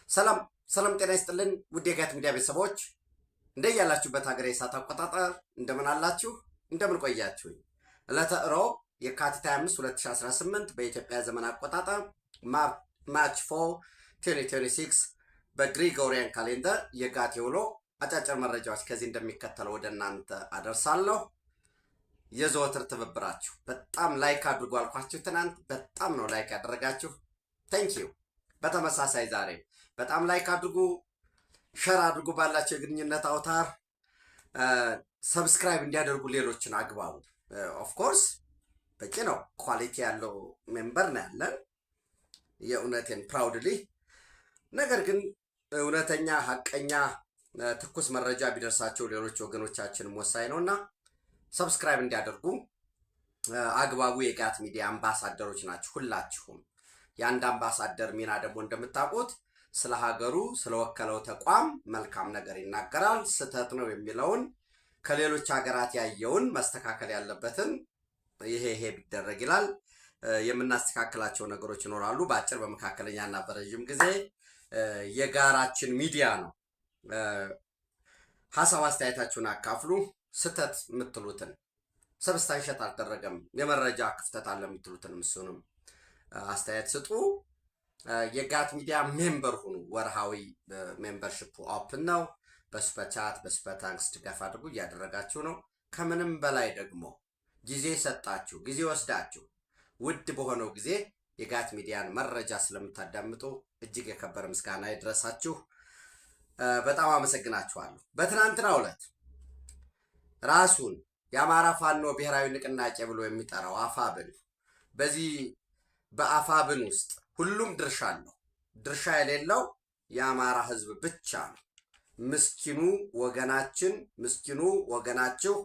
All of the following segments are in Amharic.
ሰላም ሰላም፣ ጤና ይስጥልን ውድ የጋት ሚዲያ ቤተሰቦች እንደያላችሁበት ሀገር የሰዓት አቆጣጠር እንደምን አላችሁ? እንደምን ቆያችሁኝ? ዕለተ ሮብ የካቲት 25 2018 በኢትዮጵያ ዘመን አቆጣጠር ማርች 4 2026 በግሪጎሪያን ካሌንደር የጋት የውሎ አጫጭር መረጃዎች ከዚህ እንደሚከተለው ወደ እናንተ አደርሳለሁ። የዘወትር ትብብራችሁ በጣም ላይክ አድርጉ አልኳችሁ ትናንት፣ በጣም ነው ላይክ ያደረጋችሁ። ቴንኪዩ። በተመሳሳይ ዛሬ በጣም ላይክ አድርጉ፣ ሸር አድርጉ፣ ባላቸው የግንኙነት አውታር ሰብስክራይብ እንዲያደርጉ ሌሎችን አግባቡ። ኦፍኮርስ በቂ ነው፣ ኳሊቲ ያለው ሜምበር ነው ያለን፣ የእውነቴን ፕራውድሊ። ነገር ግን እውነተኛ ሀቀኛ ትኩስ መረጃ ቢደርሳቸው ሌሎች ወገኖቻችንም ወሳኝ ነው እና ሰብስክራይብ እንዲያደርጉ አግባቡ። የጋት ሚዲያ አምባሳደሮች ናችሁ ሁላችሁም። የአንድ አምባሳደር ሚና ደግሞ እንደምታውቁት ስለ ሀገሩ ስለወከለው ተቋም መልካም ነገር ይናገራል። ስህተት ነው የሚለውን ከሌሎች ሀገራት ያየውን መስተካከል ያለበትን ይሄ ቢደረግ ይላል። የምናስተካክላቸው ነገሮች ይኖራሉ። በአጭር በመካከለኛና በረዥም ጊዜ የጋራችን ሚዲያ ነው። ሀሳብ አስተያየታችሁን አካፍሉ። ስህተት የምትሉትን ሰብስታንሸት አልተደረገም የመረጃ ክፍተት አለ የምትሉትን እሱንም አስተያየት ስጡ። የጋት ሚዲያ ሜምበር ሁኑ። ወርሃዊ ሜምበርሺፕ ኦፕን ነው። በሱፐር ቻት በሱፐር ታንክስ ድጋፍ አድርጉ፣ እያደረጋችሁ ነው። ከምንም በላይ ደግሞ ጊዜ ሰጣችሁ፣ ጊዜ ወስዳችሁ ውድ በሆነው ጊዜ የጋት ሚዲያን መረጃ ስለምታዳምጡ እጅግ የከበረ ምስጋና ይድረሳችሁ። በጣም አመሰግናችኋለሁ። በትናንትናው ዕለት ራሱን የአማራ ፋኖ ብሔራዊ ንቅናቄ ብሎ የሚጠራው አፋብን፣ በዚህ በአፋብን ውስጥ ሁሉም ድርሻ አለው። ድርሻ የሌለው የአማራ ሕዝብ ብቻ ነው። ምስኪኑ ወገናችን፣ ምስኪኑ ወገናችሁ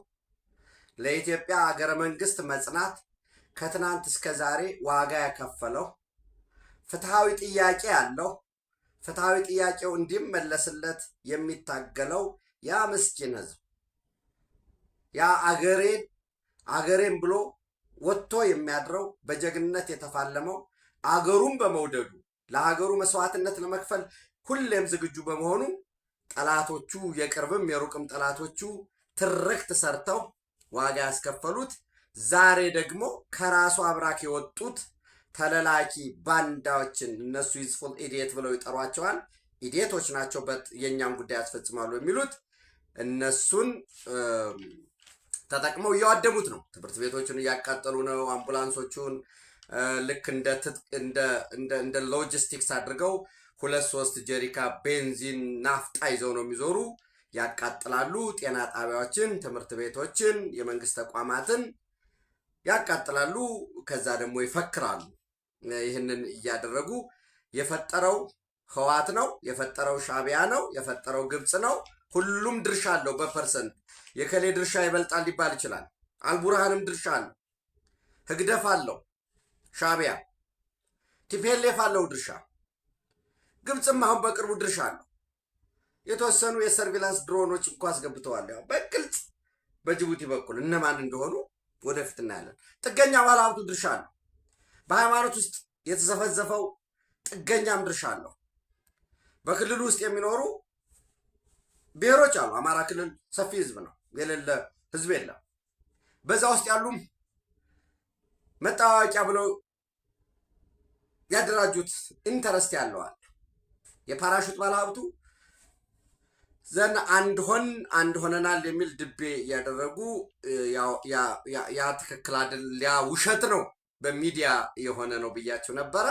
ለኢትዮጵያ አገረ መንግስት መጽናት ከትናንት እስከ ዛሬ ዋጋ ያከፈለው ፍትሃዊ ጥያቄ ያለው ፍትሃዊ ጥያቄው እንዲመለስለት የሚታገለው ያ ምስኪን ሕዝብ ያ አገሬን ብሎ ወጥቶ የሚያድረው በጀግንነት የተፋለመው አገሩን በመውደዱ ለሀገሩ መስዋዕትነት ለመክፈል ሁሌም ዝግጁ በመሆኑ ጠላቶቹ የቅርብም የሩቅም ጠላቶቹ ትርክት ሰርተው ዋጋ ያስከፈሉት ዛሬ ደግሞ ከራሱ አብራክ የወጡት ተለላኪ ባንዳዎችን እነሱ ዩዝፉል ኢዲየት ብለው ይጠሯቸዋል። ኢዲየቶች ናቸው፣ የእኛም ጉዳይ ያስፈጽማሉ የሚሉት እነሱን ተጠቅመው እያዋደሙት ነው። ትምህርት ቤቶችን እያቃጠሉ ነው። አምቡላንሶቹን ልክ እንደ ሎጂስቲክስ አድርገው 2-3 ጀሪካ ቤንዚን ናፍጣ ይዘው ነው የሚዞሩ። ያቃጥላሉ። ጤና ጣቢያዎችን፣ ትምህርት ቤቶችን፣ የመንግስት ተቋማትን ያቃጥላሉ። ከዛ ደግሞ ይፈክራሉ። ይህንን እያደረጉ የፈጠረው ህዋት ነው፣ የፈጠረው ሻቢያ ነው፣ የፈጠረው ግብፅ ነው። ሁሉም ድርሻ አለው በፐርሰንት። የከሌ ድርሻ ይበልጣል ሊባል ይችላል። አልቡርሃንም ድርሻ አለው፣ ህግደፍ አለው፣ ሻቢያ ቲፒኤልኤፍ አለው ድርሻ። ግብፅም አሁን በቅርቡ ድርሻ አለው። የተወሰኑ የሰርቪላንስ ድሮኖች እንኳ አስገብተዋል። ያው በግልጽ በጅቡቲ በኩል እነማን እንደሆኑ ወደፊት እናያለን። ጥገኛ ባለሀብቱ ድርሻ አለው። በሃይማኖት ውስጥ የተዘፈዘፈው ጥገኛም ድርሻ አለው። በክልሉ ውስጥ የሚኖሩ ብሔሮች አሉ። አማራ ክልል ሰፊ ህዝብ ነው፣ የሌለ ህዝብ የለም። በዛ ውስጥ ያሉም መታወቂያ ብለው ያደራጁት ኢንተረስት ያለዋል። የፓራሹት ባለሀብቱ ዘን አንድ ሆነናል የሚል ድቤ እያደረጉ ያ ትክክል አይደል፣ ያ ውሸት ነው፣ በሚዲያ የሆነ ነው ብያቸው ነበረ።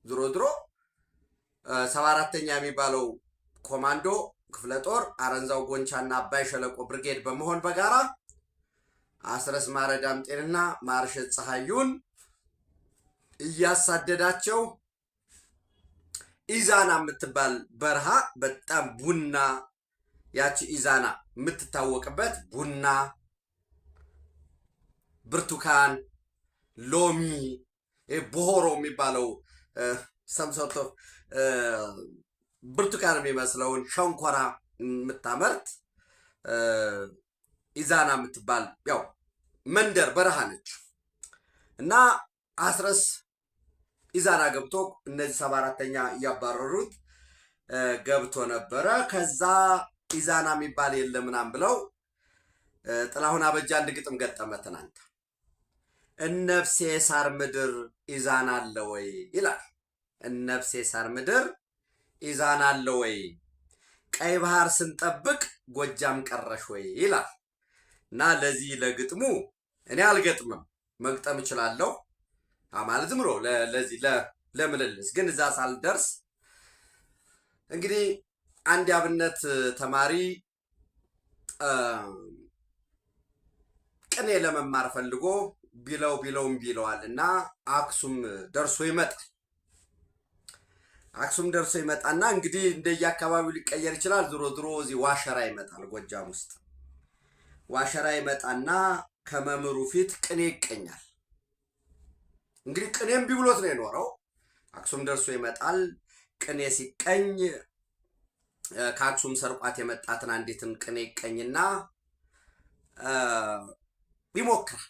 ድሮ 74ኛ የሚባለው ኮማንዶ ክፍለ ጦር አረንዛው ጎንቻና አባይ ሸለቆ ብርጌድ በመሆን በጋራ አስረስ ማረ ዳምጤንና ማርሸት ፀሐዩን እያሳደዳቸው ኢዛና የምትባል በረሃ በጣም ቡና፣ ያቺ ኢዛና የምትታወቅበት ቡና፣ ብርቱካን፣ ሎሚ፣ ቦሆሮ የሚባለው ሰምሶቶ ብርቱካን የሚመስለውን ሸንኮራ የምታመርት ኢዛና የምትባል ያው መንደር በረሃ ነች እና አስረስ ኢዛና ገብቶ እነዚህ 74ኛ እያባረሩት ገብቶ ነበረ። ከዛ ኢዛና የሚባል የለም ምናምን ብለው ጥላሁን አበጀ አንድ ግጥም ገጠመ ትናንት። እነፍሴ ሳር ምድር ኢዛና አለ ወይ ይላል። እነፍሴ ሳር ምድር ኢዛና አለ ወይ፣ ቀይ ባህር ስንጠብቅ ጎጃም ቀረሽ ወይ ይላል። እና ለዚህ ለግጥሙ እኔ አልገጥምም፣ መግጠም እችላለሁ ማለት ዝም ብሎ ለዚህ ለምልልስ ግን እዛ ሳልደርስ እንግዲህ አንድ የአብነት ተማሪ ቅኔ ለመማር ፈልጎ ቢለውም ቢለዋል እና አክሱም ደርሶ ይመጣል። አክሱም ደርሶ ይመጣና እንግዲህ እንደየአካባቢው ሊቀየር ይችላል። ዞሮ ዞሮ እዚህ ዋሸራ ይመጣል። ጎጃም ውስጥ ዋሸራ ይመጣና ከመምህሩ ፊት ቅኔ ይቀኛል። እንግዲህ ቅኔም ቢብሎት ነው የኖረው። አክሱም ደርሶ ይመጣል። ቅኔ ሲቀኝ ከአክሱም ሰርቋት የመጣትን አንዲትን ቅኔ ይቀኝና ይሞክራል።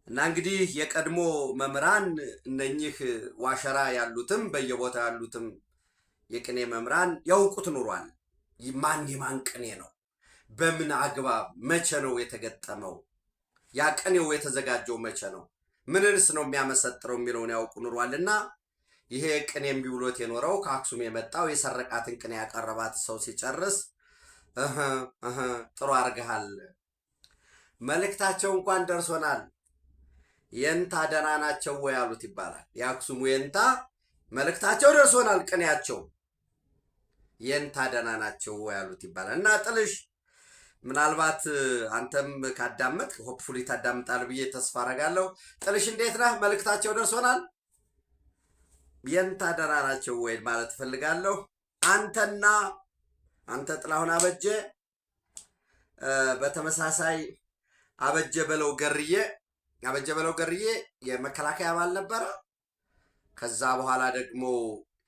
እና እንግዲህ የቀድሞ መምህራን እነኚህ ዋሸራ ያሉትም በየቦታው ያሉትም የቅኔ መምህራን ያውቁት ኑሯል። ማን የማን ቅኔ ነው፣ በምን አግባብ፣ መቼ ነው የተገጠመው፣ ያ ቅኔው የተዘጋጀው መቼ ነው፣ ምንንስ ነው የሚያመሰጥረው የሚለውን ያውቁ ኑሯል። እና ይሄ ቅኔም ቢውሎት የኖረው ከአክሱም የመጣው የሰረቃትን ቅኔ ያቀረባት ሰው ሲጨርስ ጥሩ አርገሃል፣ መልእክታቸው እንኳን ደርሶናል፣ የንታ ደህና ናቸው ወይ አሉት ይባላል። የአክሱሙ የንታ መልእክታቸው ደርሶናል፣ ቅኔያቸው የንታ ደህና ናቸው ወይ አሉት ይባላል። እና ጥልሽ ምናልባት አንተም ካዳመጥ ሆፕፉሊ ታዳምጣል ብዬ ተስፋ አረጋለሁ። ጥልሽ እንዴት ነህ? መልእክታቸው ደርሶናል፣ የንታ ደህና ናቸው ወይ ማለት እፈልጋለሁ። አንተ ጥላሁን አበጀ፣ በተመሳሳይ አበጀ በለው ገርዬ የመከላከያ አባል ነበረ። ከዛ በኋላ ደግሞ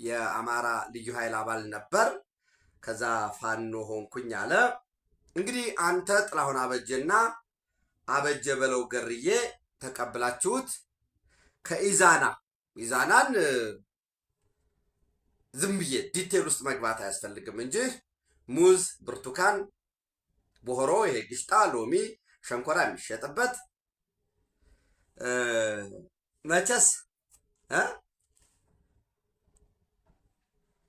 የአማራ ልዩ ኃይል አባል ነበር። ከዛ ፋኖ ሆንኩኝ አለ። እንግዲህ አንተ ጥላሁን አበጀና አበጀ በለው ገርዬ ተቀብላችሁት ኢዛናን ዝም ብዬ ዲቴል ውስጥ መግባት አያስፈልግም እንጂ ሙዝ፣ ብርቱካን፣ ቦሆሮ፣ ይሄ ግሽጣ፣ ሎሚ፣ ሸንኮራ የሚሸጥበት መቸስ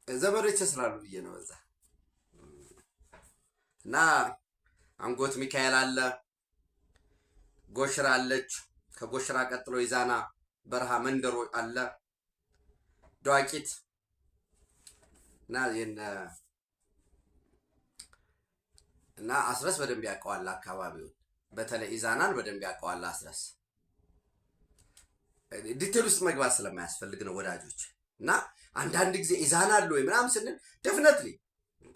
ዘመዶች ስላሉ ብዬ ነው በዛ። እና አንጎት ሚካኤል አለ፣ ጎሽራ አለች። ከጎሽራ ቀጥሎ ኢዛና በረሃ መንደሮ አለ፣ ዳቂት እና አስረስ በደንብ ያውቀዋል አካባቢውን። በተለይ ኢዛናን በደንብ ያውቀዋል አስረስ። ዲቴል ውስጥ መግባት ስለማያስፈልግ ነው ወዳጆች። እና አንዳንድ ጊዜ ኢዛና አለ ወይ ምናምን ስንል ደፍነትሊ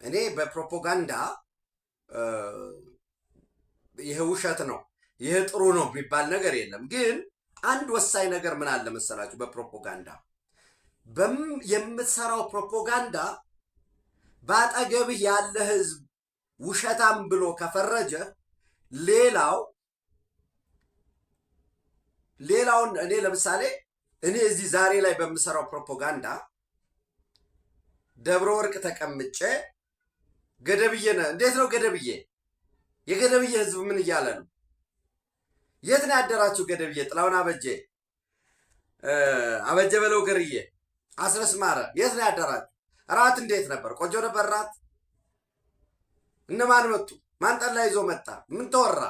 እኔ በፕሮፓጋንዳ ይሄ ውሸት ነው ይሄ ጥሩ ነው የሚባል ነገር የለም። ግን አንድ ወሳኝ ነገር ምን አለ መሰላችሁ? በፕሮፓጋንዳ የምትሰራው ፕሮፓጋንዳ በአጠገብህ ያለ ህዝብ ውሸታም ብሎ ከፈረጀ ሌላውን እኔ ለምሳሌ እኔ እዚህ ዛሬ ላይ በምሰራው ፕሮፓጋንዳ ደብረ ወርቅ ተቀምጬ ገደብዬ እንዴት ነው ገደብዬ? የገደብዬ ህዝብ ምን እያለ ነው? የት ነው ያደራችሁ ገደብዬ? ጥላሁን አበጀ በለው ገርዬ፣ አስረስ ማረ የት ነው ያደራችሁ? ራት እንዴት ነበር? ቆንጆ ነበር ራት? እነማን መጡ? ማን ጠላ ይዞ መጣ? ምን ተወራ?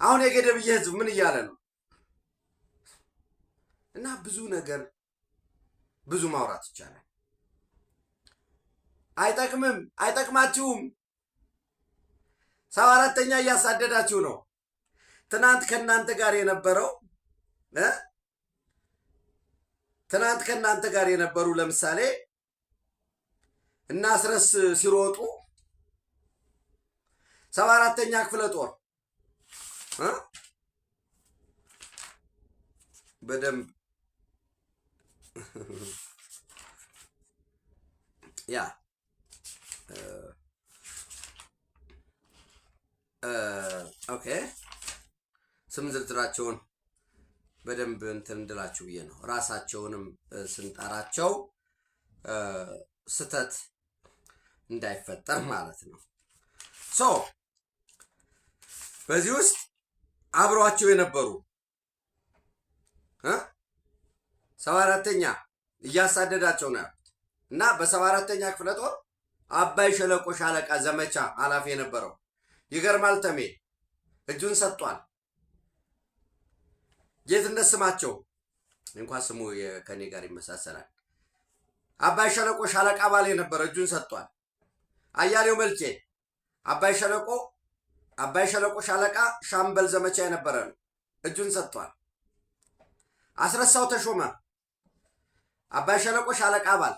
አሁን የገደብዬ ህዝብ ምን እያለ ነው? እና ብዙ ነገር ብዙ ማውራት ይቻላል። አይጠቅምም፣ አይጠቅማችሁም። 74ኛ እያሳደዳችሁ ነው። ትናንት ከእናንተ ጋር የነበሩ ለምሳሌ እና አስረስ ሲሮጡ 74ኛ ክፍለ ጦር በደንብ ያ ኦኬ ስም ዝርዝራቸውን በደንብ እንትን እንድላችሁ ብዬ ነው። ራሳቸውንም ስንጠራቸው ስተት እንዳይፈጠር ማለት ነው። በዚህ ውስጥ አብሯቸው የነበሩ 74ኛ እያሳደዳቸው ነው ያሉት እና በ74ኛ ክፍለ ጦር አባይ ሸለቆ ሻለቃ ዘመቻ ኃላፊ የነበረው ይገርማል ተሜ እጁን ሰጥቷል። ጌትነት ስማቸው እንኳን ስሙ ከኔ ጋር ይመሳሰላል። አባይ ሸለቆ ሻለቃ አባል የነበረ እጁን ሰጥቷል። አያሌው መልኬ አባይ ሸለቆ ሻለቃ ሻምበል ዘመቻ የነበረ ነው፣ እጁን ሰጥቷል። አስረሳው ተሾመ አባይ ሸለቆ ሻለቃ አባል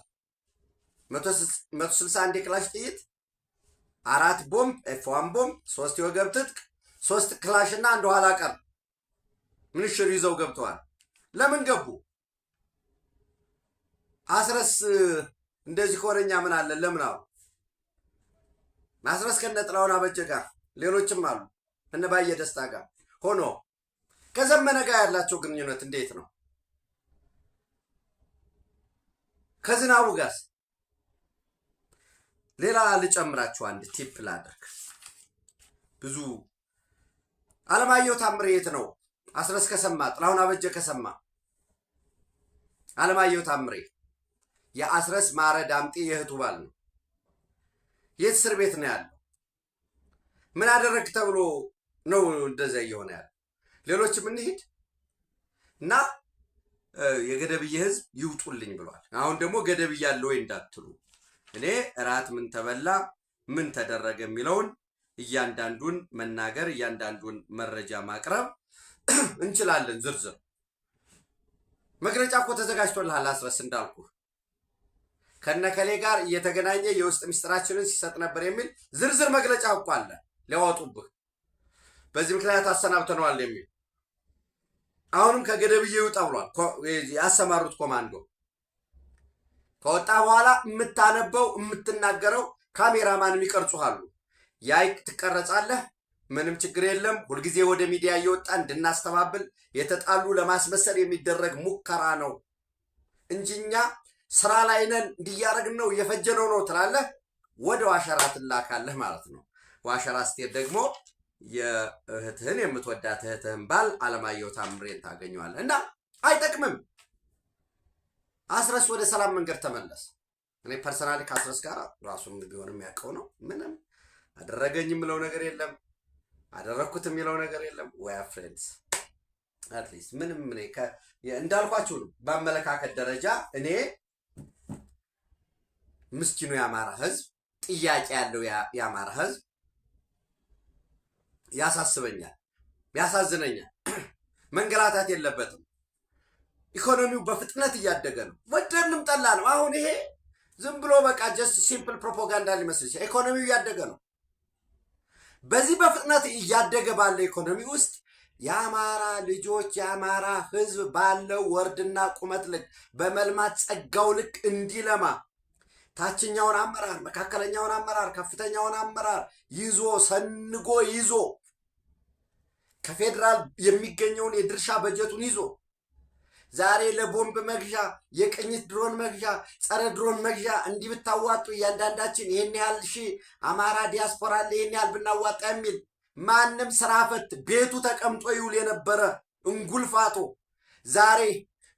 161 የክላሽ ጥይት 4 ቦምብ F1 ቦምብ 3 የወገብ ትጥቅ 3 ክላሽ እና አንድ ኋላ ቀር ምንሽር ይዘው ገብተዋል። ለምን ገቡ? አስረስ እንደዚህ ኮረኛ ምን አለ ለምን አሉ? አስረስ ከነጥላውን አበጀ ጋር ሌሎችም አሉ እነ ባየ ደስታ ጋር ሆኖ ከዘመነ ጋር ያላቸው ግንኙነት እንዴት ነው? ከዝናቡ ጋር ሌላ ልጨምራችሁ አንድ ቲፕ ላድርግ። ብዙ አለማየሁ ታምሬ የት ነው? አስረስ ከሰማ ጥላሁን አበጀ ከሰማ አለማየሁ ታምሬ የአስረስ ማረ ዳምጤ የእህቱ ባል ነው። የት እስር ቤት ነው ያለው? ምን አደረግ ተብሎ ነው እንደዛ እየሆነ ያለው? ሌሎችም እንሂድ እና የገደብዬ ህዝብ ይውጡልኝ ብሏል። አሁን ደግሞ ገደብዬ ያለው ወይ እንዳትሉ እኔ እራት ምን ተበላ ምን ተደረገ የሚለውን እያንዳንዱን መናገር እያንዳንዱን መረጃ ማቅረብ እንችላለን። ዝርዝር መግለጫ እኮ ተዘጋጅቶልሃል። አስረስ እንዳልኩ ከነከሌ ጋር እየተገናኘ የውስጥ ምስጢራችንን ሲሰጥ ነበር የሚል ዝርዝር መግለጫ እኮ አለ ሊያወጡብህ። በዚህ ምክንያት አሰናብተነዋል የሚል አሁንም ከገደብዬ ይውጣ ብሏል ያሰማሩት ኮማንዶ። ከወጣ በኋላ የምታነበው የምትናገረው ካሜራማንም ይቀርጹሃሉ። ያይ ትቀረጻለህ፣ ምንም ችግር የለም። ሁልጊዜ ወደ ሚዲያ እየወጣ እንድናስተባብል የተጣሉ ለማስመሰል የሚደረግ ሙከራ ነው እንጂ እኛ ስራ ላይ ነን እንዲያረግን ነው እየፈጀነው ነው ትላለህ። ወደ ዋሸራ ትላካለህ ማለት ነው። ዋሸራ ስትሄድ ደግሞ የእህትህን የምትወዳት እህትህን ባል አለማየሁ ታምሬን ታገኘዋለህ እና አይጠቅምም። አስረስ ወደ ሰላም መንገድ ተመለስ። እኔ ፐርሰናሊ ከአስረስ ጋር ራሱን ቢሆን የሚያውቀው ነው። ምንም አደረገኝ የሚለው ነገር የለም፣ አደረግኩት የሚለው ነገር የለም። ወይ ፍሬንድስ አትሊስት ምንም እኔ እንዳልኳችሁ ነው። በአመለካከት ደረጃ እኔ ምስኪኑ የአማራ ህዝብ ጥያቄ ያለው የአማራ ህዝብ ያሳስበኛል፣ ያሳዝነኛል። መንገላታት የለበትም። ኢኮኖሚው በፍጥነት እያደገ ነው። ወደንም ጠላ ነው። አሁን ይሄ ዝም ብሎ በቃ ጀስት ሲምፕል ፕሮፓጋንዳ ሊመስል ይችላል። ኢኮኖሚው እያደገ ነው። በዚህ በፍጥነት እያደገ ባለ ኢኮኖሚ ውስጥ የአማራ ልጆች የአማራ ህዝብ ባለው ወርድና ቁመት ልክ በመልማት ጸጋው ልክ እንዲለማ ታችኛውን አመራር፣ መካከለኛውን አመራር፣ ከፍተኛውን አመራር ይዞ ሰንጎ ይዞ ከፌዴራል የሚገኘውን የድርሻ በጀቱን ይዞ ዛሬ ለቦምብ መግዣ፣ የቅኝት ድሮን መግዣ፣ ጸረ ድሮን መግዣ እንዲህ ብታዋጡ እያንዳንዳችን ይህን ያህል አማራ ዲያስፖራ አለ ይህን ያህል ብናዋጣ የሚል ማንም ስራ ፈት ቤቱ ተቀምጦ ይውል የነበረ እንጉልፋቶ ዛሬ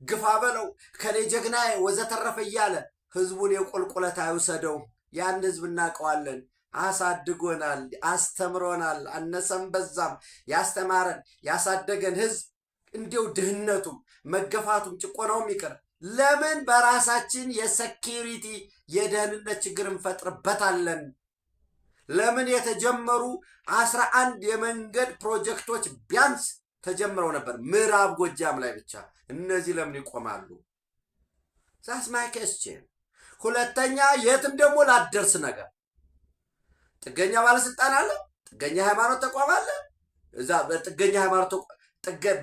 ግፋ በለው ከሌ ጀግናዬ ወዘተረፈ እያለ ህዝቡን የቁልቁለት አይውሰደው። ያን ህዝብ እናውቀዋለን። አሳድጎናል፣ አስተምሮናል። አነሰም በዛም ያስተማረን ያሳደገን ህዝብ እንዲው ድህነቱም መገፋቱም ጭቆናውም ይቅር፣ ለምን በራሳችን የሴኪሪቲ የደህንነት ችግር እንፈጥርበታለን? ለምን የተጀመሩ 11 የመንገድ ፕሮጀክቶች ቢያንስ ተጀምረው ነበር ምዕራብ ጎጃም ላይ ብቻ። እነዚህ ለምን ይቆማሉ? ዛስ ማይ ኩዌስችን። ሁለተኛ የትም ደግሞ ላደርስ ነገር ጥገኛ ባለስልጣን አለ፣ ጥገኛ ሃይማኖት ተቋም አለ። እዛ በጥገኛ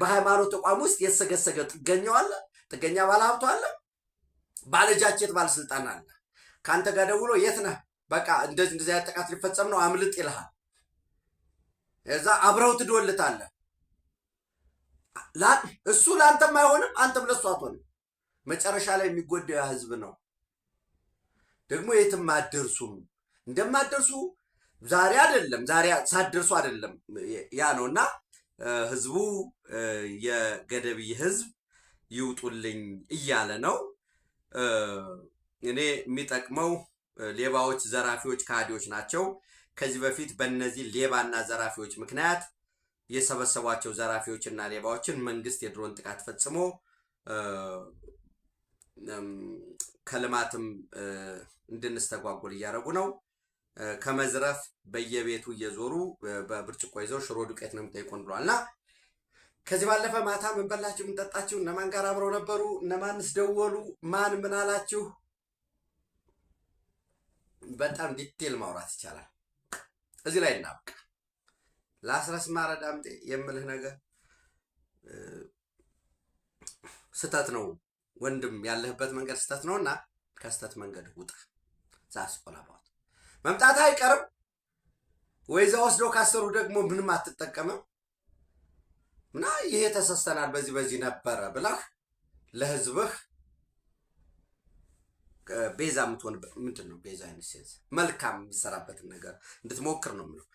በሃይማኖት ተቋም ውስጥ የተሰገሰገ ጥገኛው አለ፣ ጥገኛ ባለሀብቱ አለ፣ ባለጃቼት ባለስልጣን አለ። ከአንተ ጋር ደውሎ የት ነህ? በቃ እንደዚህ አይነት ጥቃት ሊፈጸም ነው አምልጥ ይልሃል። እዛ አብረው ትዶልታለህ። እሱ ለአንተም አይሆንም፣ አንተም ለሱ አትሆንም። መጨረሻ ላይ የሚጎዳው ህዝብ ነው። ደግሞ የትም አትደርሱም። እንደማትደርሱ ዛሬ አይደለም ዛሬ ሳትደርሱ አይደለም ያ ነውና ህዝቡ የገደብዬ ህዝብ ይውጡልኝ እያለ ነው። እኔ የሚጠቅመው ሌባዎች፣ ዘራፊዎች፣ ካዲዎች ናቸው። ከዚህ በፊት በእነዚህ ሌባና ዘራፊዎች ምክንያት የሰበሰቧቸው ዘራፊዎችና ሌባዎችን መንግስት የድሮን ጥቃት ፈጽሞ ከልማትም እንድንስተጓጎል እያደረጉ ነው። ከመዝረፍ በየቤቱ እየዞሩ በብርጭቆ ይዘው ሽሮ ዱቄት ነው የሚጠይቁን ብሏል። እና ከዚህ ባለፈ ማታ ምን በላችሁ፣ ምን ጠጣችሁ፣ እነማን ጋር አብረው ነበሩ፣ እነማንስ ደወሉ፣ ማን ምን አላችሁ፣ በጣም ዲቴል ማውራት ይቻላል። እዚህ ላይ እናብቅ። ለአስረስ ማረ ዳምጤ የምልህ ነገር ስተት ነው ወንድም፣ ያለህበት መንገድ ስተት ነውና ከስተት መንገድ ውጣ። ዛስቆላባት መምጣት አይቀርም ወይ እዛ ወስዶ ካሰሩ ደግሞ ምንም አትጠቀምም እና ይሄ ተሰስተናል በዚህ ነበረ ብለህ ለህዝብህ ቤዛ የምትሆን ምንድን ነው ቤዛ አይነት ሴንስ መልካም የምትሰራበትን ነገር እንድትሞክር ነው የምለው።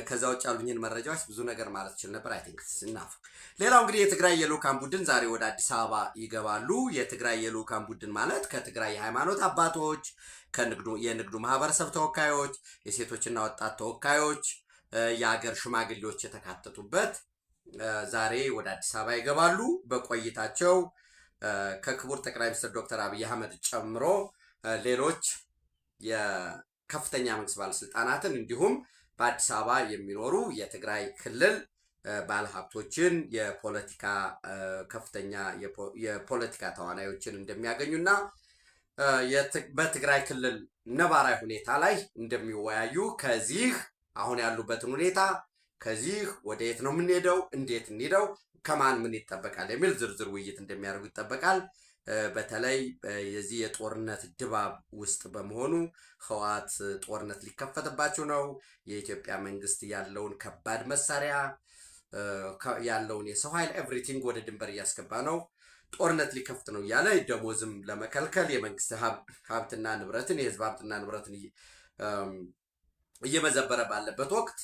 ከዛ ውጭ ያሉኝን መረጃዎች ብዙ ነገር ማለት ይችል ነበር። አይ ቲንክ ስናፍ ሌላው እንግዲህ የትግራይ የልኡካን ቡድን ዛሬ ወደ አዲስ አበባ ይገባሉ። የትግራይ የልኡካን ቡድን ማለት ከትግራይ የሃይማኖት አባቶች፣ የንግዱ ማህበረሰብ ተወካዮች፣ የሴቶችና ወጣት ተወካዮች፣ የሀገር ሽማግሌዎች የተካተቱበት ዛሬ ወደ አዲስ አበባ ይገባሉ። በቆይታቸው ከክቡር ጠቅላይ ሚኒስትር ዶክተር አብይ አህመድ ጨምሮ ሌሎች የከፍተኛ መንግስት ባለስልጣናትን እንዲሁም በአዲስ አበባ የሚኖሩ የትግራይ ክልል ባለሀብቶችን፣ የፖለቲካ ከፍተኛ የፖለቲካ ተዋናዮችን እንደሚያገኙና በትግራይ ክልል ነባራዊ ሁኔታ ላይ እንደሚወያዩ፣ ከዚህ አሁን ያሉበትን ሁኔታ ከዚህ ወደ የት ነው የምንሄደው፣ እንዴት እንሄደው፣ ከማን ምን ይጠበቃል የሚል ዝርዝር ውይይት እንደሚያደርጉ ይጠበቃል። በተለይ የዚህ የጦርነት ድባብ ውስጥ በመሆኑ ህወሓት ጦርነት ሊከፈትባቸው ነው። የኢትዮጵያ መንግስት ያለውን ከባድ መሳሪያ ያለውን የሰው ኃይል ኤቭሪቲንግ ወደ ድንበር እያስገባ ነው። ጦርነት ሊከፍት ነው እያለ ደሞዝም ለመከልከል የመንግስት ሀብትና ንብረትን የህዝብ ሀብትና ንብረትን እየመዘበረ ባለበት ወቅት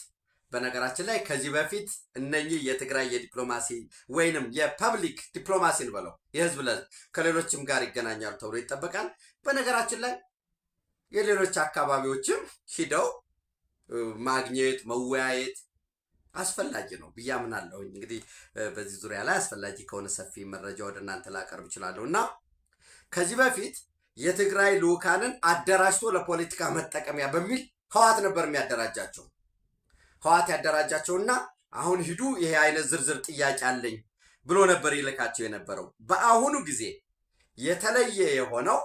በነገራችን ላይ ከዚህ በፊት እነኚህ የትግራይ የዲፕሎማሲ ወይንም የፐብሊክ ዲፕሎማሲን ብለው የህዝብ ለህዝብ ከሌሎችም ጋር ይገናኛሉ ተብሎ ይጠበቃል። በነገራችን ላይ የሌሎች አካባቢዎችም ሂደው ማግኘት መወያየት አስፈላጊ ነው ብዬ አምናለሁ። እንግዲህ በዚህ ዙሪያ ላይ አስፈላጊ ከሆነ ሰፊ መረጃ ወደ እናንተ ላቀርብ እችላለሁ እና ከዚህ በፊት የትግራይ ልኡካንን አደራጅቶ ለፖለቲካ መጠቀሚያ በሚል ህወሓት ነበር የሚያደራጃቸው። ህወሓት ያደራጃቸውና አሁን ሂዱ ይሄ አይነት ዝርዝር ጥያቄ አለኝ ብሎ ነበር ይልካቸው የነበረው። በአሁኑ ጊዜ የተለየ የሆነው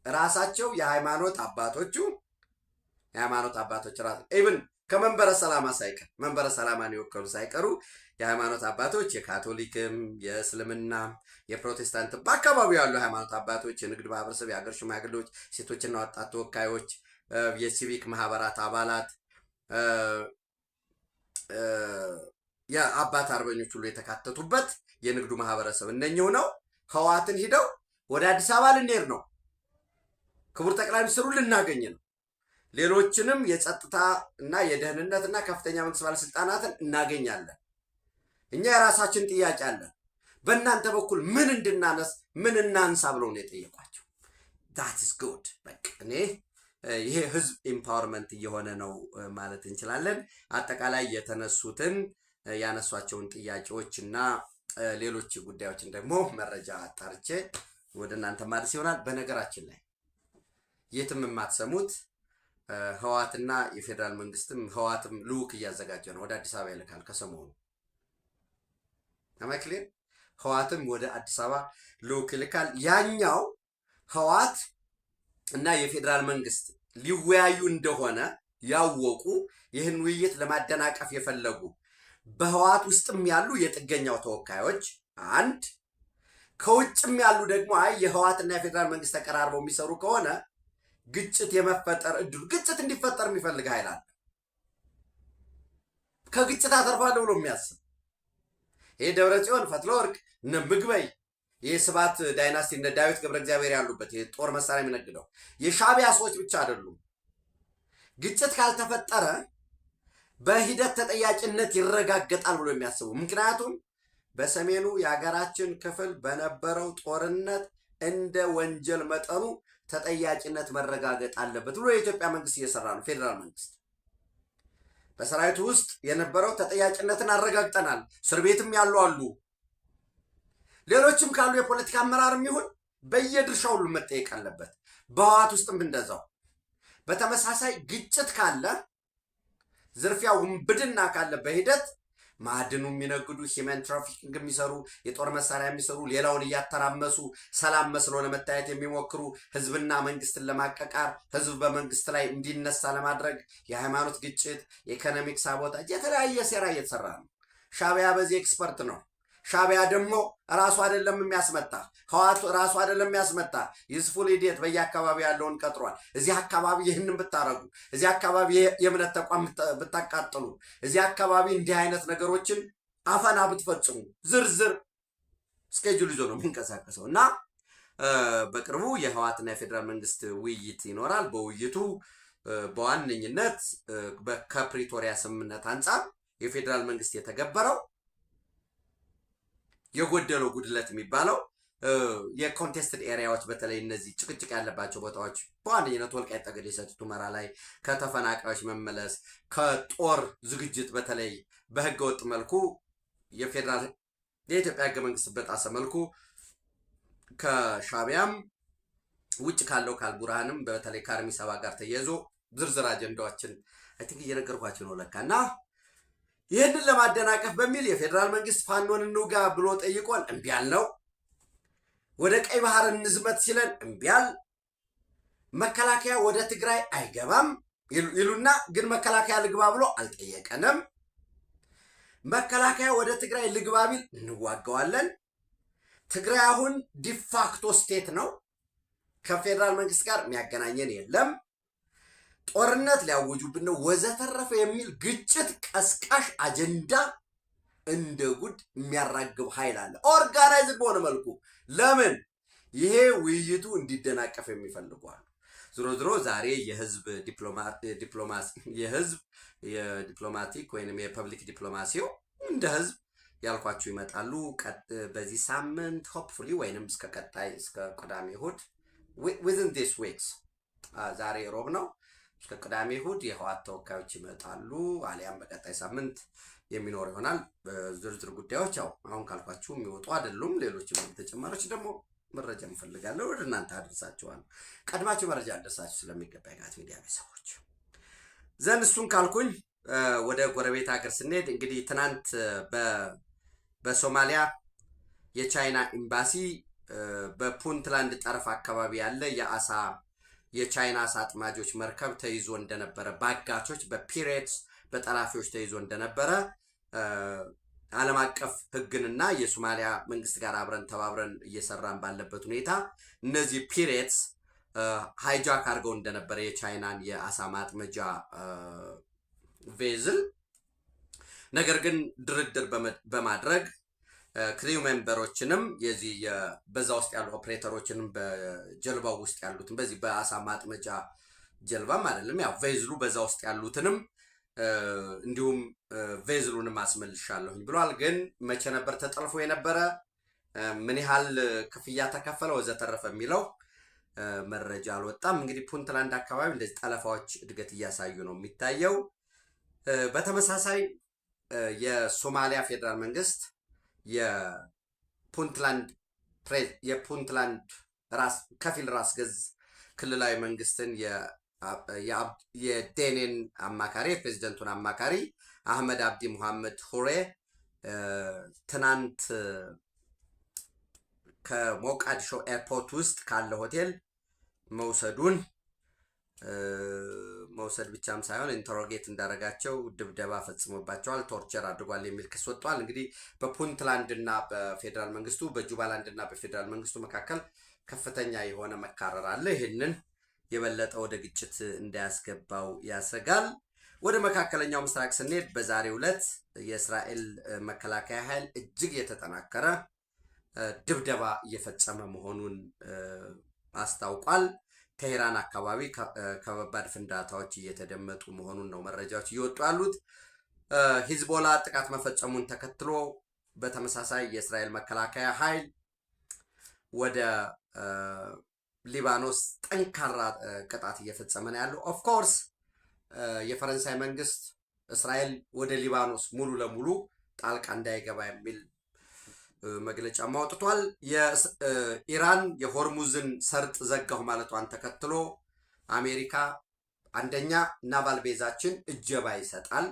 ራሳቸው የሃይማኖት አባቶች ራስ ኢቭን ከመንበረ ሰላማ ሳይቀር መንበረ ሰላማን የወከሉ ሳይቀሩ የሃይማኖት አባቶች የካቶሊክም፣ የእስልምና፣ የፕሮቴስታንት በአካባቢው ያሉ ሃይማኖት አባቶች፣ የንግድ ማህበረሰብ፣ የሀገር ሽማግሌዎች፣ ሴቶችና ወጣት ተወካዮች፣ የሲቪክ ማህበራት አባላት፣ የአባት አርበኞች ሁሉ የተካተቱበት የንግዱ ማህበረሰብ እነኚህ ነው። ህወሓትን ሂደው ወደ አዲስ አበባ ልንሄድ ነው፣ ክቡር ጠቅላይ ሚኒስትሩን ልናገኝ ነው፣ ሌሎችንም የጸጥታ እና የደህንነት እና ከፍተኛ መንግስት ባለስልጣናትን እናገኛለን፣ እኛ የራሳችን ጥያቄ አለን፣ በእናንተ በኩል ምን እንድናነስ ምን እናንሳ ብለው ነው የጠየቋቸው። that is good በቃ እኔ ይሄ ህዝብ ኢምፓወርመንት እየሆነ ነው ማለት እንችላለን። አጠቃላይ የተነሱትን ያነሷቸውን ጥያቄዎች እና ሌሎች ጉዳዮችን ደግሞ መረጃ አጣርቼ ወደ እናንተ ማድረስ ይሆናል። በነገራችን ላይ የትም የማትሰሙት ህወሓትና የፌዴራል መንግስትም ህወሓትም ልኡክ እያዘጋጀ ነው፣ ወደ አዲስ አበባ ይልካል ከሰሞኑ አማክሌ ህወሓትም ወደ አዲስ አበባ ልኡክ ይልካል። ያኛው ህወሓት እና የፌዴራል መንግስት ሊወያዩ እንደሆነ ያወቁ ይህን ውይይት ለማደናቀፍ የፈለጉ በህወሓት ውስጥም ያሉ የጥገኛው ተወካዮች አንድ፣ ከውጭም ያሉ ደግሞ አይ የህወሓትና የፌዴራል መንግስት ተቀራርበው የሚሰሩ ከሆነ ግጭት የመፈጠር እድሉ ግጭት እንዲፈጠር የሚፈልግ ኃይል አለ። ከግጭት አተርፋለሁ ብሎ የሚያስብ ይሄ ደብረጽዮን፣ ፈትለወርቅ፣ እነ ምግበይ የስባት ዳይናስቲ እንደ ዳዊት ገብረ እግዚአብሔር ያሉበት የጦር መሳሪያ የሚነግደው የሻዕቢያ ሰዎች ብቻ አይደሉም። ግጭት ካልተፈጠረ በሂደት ተጠያቂነት ይረጋገጣል ብሎ የሚያስቡ ምክንያቱም በሰሜኑ የሀገራችን ክፍል በነበረው ጦርነት እንደ ወንጀል መጠኑ ተጠያቂነት መረጋገጥ አለበት ብሎ የኢትዮጵያ መንግስት እየሰራ ነው። ፌዴራል መንግስት በሰራዊቱ ውስጥ የነበረው ተጠያቂነትን አረጋግጠናል። እስር ቤትም ያሉ አሉ። ሌሎችም ካሉ የፖለቲካ አመራርም ይሁን በየድርሻው ሁሉ መጠየቅ አለበት። በህወሓት ውስጥም እንደዛው። በተመሳሳይ ግጭት ካለ፣ ዝርፊያ፣ ውንብድና ካለ በሂደት ማዕድኑ የሚነግዱ ሂመን ትራፊኪንግ የሚሰሩ የጦር መሳሪያ የሚሰሩ ሌላውን እያተራመሱ ሰላም መስሎ ለመታየት የሚሞክሩ ህዝብና መንግስትን ለማቀቃር ህዝብ በመንግስት ላይ እንዲነሳ ለማድረግ የሃይማኖት ግጭት፣ የኢኮኖሚክ ሳቦታጅ፣ የተለያየ ሴራ እየተሰራ ነው። ሻዕቢያ በዚህ ኤክስፐርት ነው። ሻዕቢያ ደግሞ ራሱ አይደለም የሚያስመጣ፣ ህወሓት ራሱ አይደለም የሚያስመጣ። ዩስፉል ኢዲየት በየአካባቢ ያለውን ቀጥሯል። እዚህ አካባቢ ይህንን ብታረጉ፣ እዚህ አካባቢ የእምነት ተቋም ብታቃጥሉ፣ እዚህ አካባቢ እንዲህ አይነት ነገሮችን አፈና ብትፈጽሙ ዝርዝር ስኬጁል ይዞ ነው የሚንቀሳቀሰው እና በቅርቡ የህወሓትና የፌዴራል መንግስት ውይይት ይኖራል። በውይይቱ በዋነኝነት ከፕሪቶሪያ ስምምነት አንጻር የፌዴራል መንግስት የተገበረው የጎደለው ጉድለት የሚባለው የኮንቴስትድ ኤሪያዎች በተለይ እነዚህ ጭቅጭቅ ያለባቸው ቦታዎች በዋነኝነት ወልቃይት ጠገዴ፣ ሰቲት ሁመራ ላይ ከተፈናቃዮች መመለስ፣ ከጦር ዝግጅት በተለይ በህገወጥ መልኩ የኢትዮጵያ ህገ መንግስት በጣሰ መልኩ ከሻዕቢያም ውጭ ካለው ካልቡርሃንም በተለይ ከአርሚ ሰባ ጋር ተያይዞ ዝርዝር አጀንዳዎችን አይ ቲንክ እየነገርኳቸው ነው ለካና ይህንን ለማደናቀፍ በሚል የፌዴራል መንግስት ፋኖን እንውጋ ብሎ ጠይቆን እምቢ አልነው። ወደ ቀይ ባህር እንዝመት ሲለን እምቢ አል። መከላከያ ወደ ትግራይ አይገባም ይሉና ግን መከላከያ ልግባ ብሎ አልጠየቀንም። መከላከያ ወደ ትግራይ ልግባ ቢል እንዋጋዋለን። ትግራይ አሁን ዲፋክቶ ስቴት ነው። ከፌዴራል መንግስት ጋር የሚያገናኘን የለም። ጦርነት ሊያውጁብን ነው ወዘተረፈ የሚል ግጭት ቀስቃሽ አጀንዳ እንደ ጉድ የሚያራግብ ኃይል አለ፣ ኦርጋናይዝድ በሆነ መልኩ። ለምን ይሄ ውይይቱ እንዲደናቀፍ የሚፈልጓሉ። ዝሮ ዛሬ የህዝብ የዲፕሎማቲክ ወይንም የፐብሊክ ዲፕሎማሲው እንደ ህዝብ ያልኳችሁ ይመጣሉ በዚህ ሳምንት ሆፕፉሊ ወይንም እስከ ቀጣይ እስከ ቅዳሜ እሑድ within this weeks ዛሬ ሮብ ነው። እስከ ቅዳሜ እሑድ የህወሓት ተወካዮች ይመጣሉ። አሊያም በቀጣይ ሳምንት የሚኖር ይሆናል። ዝርዝር ጉዳዮች ያው አሁን ካልኳችሁ የሚወጡ አይደሉም። ሌሎችም ተጨማሪዎች ደግሞ መረጃ እንፈልጋለን ወደ እናንተ አድርሳችኋለሁ። ቀድማችሁ መረጃ አድርሳችሁ ስለሚገባ የጋት ሚዲያ ቤተሰቦች ዘንድ እሱን ካልኩኝ ወደ ጎረቤት ሀገር ስንሄድ እንግዲህ ትናንት በሶማሊያ የቻይና ኤምባሲ በፑንትላንድ ጠረፍ አካባቢ ያለ የቻይና አሳ አጥማጆች መርከብ ተይዞ እንደነበረ በአጋቾች በፒሬትስ በጠላፊዎች ተይዞ እንደነበረ ዓለም አቀፍ ሕግንና የሶማሊያ መንግስት ጋር አብረን ተባብረን እየሰራን ባለበት ሁኔታ እነዚህ ፒሬትስ ሃይጃክ አድርገው እንደነበረ የቻይናን የአሳ ማጥመጃ ቬዝል ነገር ግን ድርድር በማድረግ ክሪው ሜምበሮችንም የዚህ በዛ ውስጥ ያሉ ኦፕሬተሮችንም በጀልባው ውስጥ ያሉትን በዚህ በአሳ ማጥመጃ ጀልባም አይደለም ያው ቬዝሉ በዛ ውስጥ ያሉትንም እንዲሁም ቬዝሉንም አስመልሻለሁኝ ብሏል። ግን መቼ ነበር ተጠልፎ የነበረ ምን ያህል ክፍያ ተከፈለ ወዘተረፈ የሚለው መረጃ አልወጣም። እንግዲህ ፑንትላንድ አካባቢ እንደዚህ ጠለፋዎች እድገት እያሳዩ ነው የሚታየው። በተመሳሳይ የሶማሊያ ፌዴራል መንግስት የፑንትላንድ ከፊል ራስ ገዝ ክልላዊ መንግስትን የዴኔን አማካሪ የፕሬዚደንቱን አማካሪ አህመድ አብዲ ሙሐመድ ሁሬ ትናንት ከሞቃዲሾ ኤርፖርት ውስጥ ካለ ሆቴል መውሰድ ብቻም ሳይሆን ኢንተሮጌት እንዳረጋቸው ድብደባ ፈጽሞባቸዋል፣ ቶርቸር አድርጓል የሚል ክስ ወጥቷል። እንግዲህ በፑንትላንድ እና በፌዴራል መንግስቱ በጁባላንድ እና በፌዴራል መንግስቱ መካከል ከፍተኛ የሆነ መካረር አለ። ይህንን የበለጠ ወደ ግጭት እንዳያስገባው ያሰጋል። ወደ መካከለኛው ምስራቅ ስንሄድ በዛሬው ዕለት የእስራኤል መከላከያ ኃይል እጅግ የተጠናከረ ድብደባ እየፈጸመ መሆኑን አስታውቋል። ቴሄራን አካባቢ ከባድ ፍንዳታዎች እየተደመጡ መሆኑን ነው መረጃዎች እየወጡ ያሉት። ሂዝቦላ ጥቃት መፈጸሙን ተከትሎ በተመሳሳይ የእስራኤል መከላከያ ኃይል ወደ ሊባኖስ ጠንካራ ቅጣት እየፈጸመ ነው ያለው። ኦፍኮርስ የፈረንሳይ መንግስት እስራኤል ወደ ሊባኖስ ሙሉ ለሙሉ ጣልቃ እንዳይገባ የሚል መግለጫ አውጥቷል። የኢራን የሆርሙዝን ሰርጥ ዘጋሁ ማለቷን ተከትሎ አሜሪካ አንደኛ ናቫል ቤዛችን እጀባ ይሰጣል፣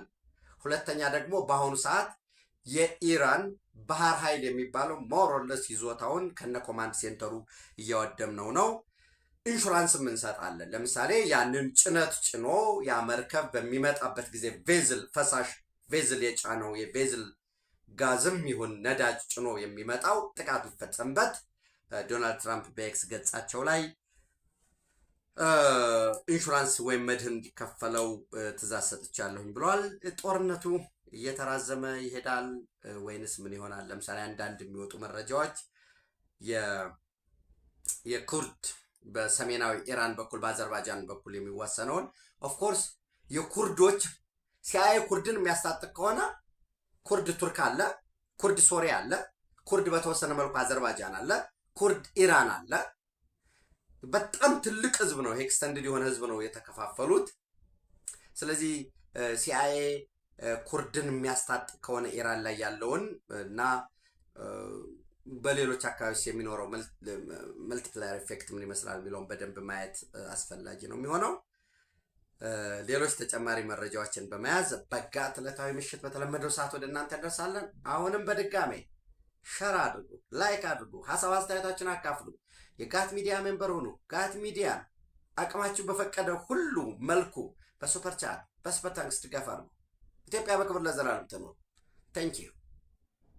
ሁለተኛ ደግሞ በአሁኑ ሰዓት የኢራን ባህር ኃይል የሚባለው ሞሮለስ ይዞታውን ከነ ኮማንድ ሴንተሩ እያወደምነው ነው። ኢንሹራንስም እንሰጣለን። ለምሳሌ ያንን ጭነት ጭኖ ያ መርከብ በሚመጣበት ጊዜ ቬዝል ፈሳሽ ቬዝል የጫነው የቬዝል ጋዝም ይሁን ነዳጅ ጭኖ የሚመጣው ጥቃት ቢፈጸምበት ዶናልድ ትራምፕ በኤክስ ገጻቸው ላይ ኢንሹራንስ ወይም መድህን እንዲከፈለው ትእዛዝ ሰጥቻለሁኝ ብለዋል። ጦርነቱ እየተራዘመ ይሄዳል ወይንስ ምን ይሆናል? ለምሳሌ አንዳንድ የሚወጡ መረጃዎች የኩርድ በሰሜናዊ ኢራን በኩል በአዘርባይጃን በኩል የሚዋሰነውን ኦፍኮርስ የኩርዶች ሲአይኤ ኩርድን የሚያስታጥቅ ከሆነ ኩርድ ቱርክ አለ፣ ኩርድ ሶሪያ አለ፣ ኩርድ በተወሰነ መልኩ አዘርባይጃን አለ፣ ኩርድ ኢራን አለ። በጣም ትልቅ ህዝብ ነው፣ ኤክስተንድድ የሆነ ህዝብ ነው የተከፋፈሉት። ስለዚህ ሲአይኤ ኩርድን የሚያስታጥቅ ከሆነ ኢራን ላይ ያለውን እና በሌሎች አካባቢዎች የሚኖረው መልቲፕላየር ኢፌክት ምን ይመስላል የሚለውን በደንብ ማየት አስፈላጊ ነው የሚሆነው። ሌሎች ተጨማሪ መረጃዎችን በመያዝ በጋት ዕለታዊ ምሽት በተለመደው ሰዓት ወደ እናንተ እንደርሳለን። አሁንም በድጋሜ ሸር አድርጉ፣ ላይክ አድርጉ፣ ሀሳብ አስተያየታችን አካፍሉ፣ የጋት ሚዲያ ሜምበር ሁኑ። ጋት ሚዲያ አቅማችሁ በፈቀደ ሁሉ መልኩ በሱፐር ቻት በሱፐር ታንክስ ድጋፍ አድርጉ። ኢትዮጵያ በክብር ለዘላለም ትኑር። ታንኪዩ